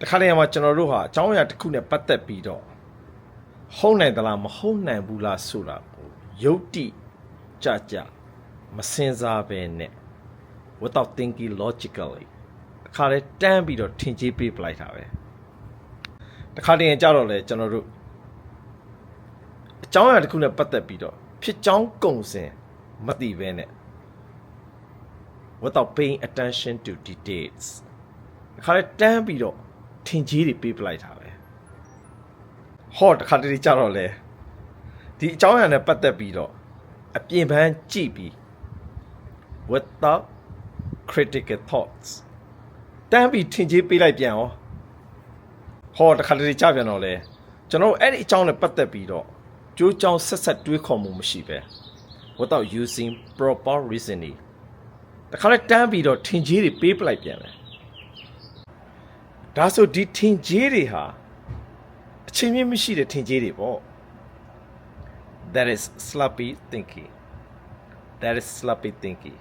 တခါတည်းမှာကျွန်တော်တို့ဟာအကြောင်းအရာတစ်ခုနဲ့ပတ်သက်ပြီးတော့ဟုတ်နိုင်သလားမဟုတ်နိုင်ဘူးလားဆိုတာကိုယုတ်တိကြမစင်စားပဲနဲ့ without thinking logically တခါတည်းတန်းပြီးတော့ထင်ကြီးပေးပလိုက်တာပဲတခါတည်းကြတော့လေကျွန်တော်တို့အကြောင်းအရာတစ်ခုနဲ့ပတ်သက်ပြီးတော့ဖြစ်ကြောင်းကုံစင်မသိပဲနဲ့ without paying attention to details တခါတည်းတန်းပြီးတော့ထင်ကြီးတွေပေးပလိုက်တာပဲဟောတခါတည်းကြတော့လေဒီအကြောင်းအရာနဲ့ပတ်သက်ပြီးတော့အပြင်ပန်းကြည့်ပြီး without critical thoughts တန်းပြီးထင်ကြီးပေးလိုက်ပြန်ရောဟောတခါတည်းကြပြန်တော့လေကျွန်တော်အဲ့ဒီအကြောင်းနဲ့ပတ်သက်ပြီးတော့ကြိုးကြောင်ဆက်တွေးခေါ်မှုမရှိပဲ without using proper reasoning တခါတည်းတန်းပြီးတော့ထင်ကြီးတွေပေးပလိုက်ပြန်တယ်ဒါဆိုဒီထင်ကြီးတွေဟာအချိန်မြင့်မရှိတဲ့ထင်ကြီးတွေပေါ့ that is sloppy thinking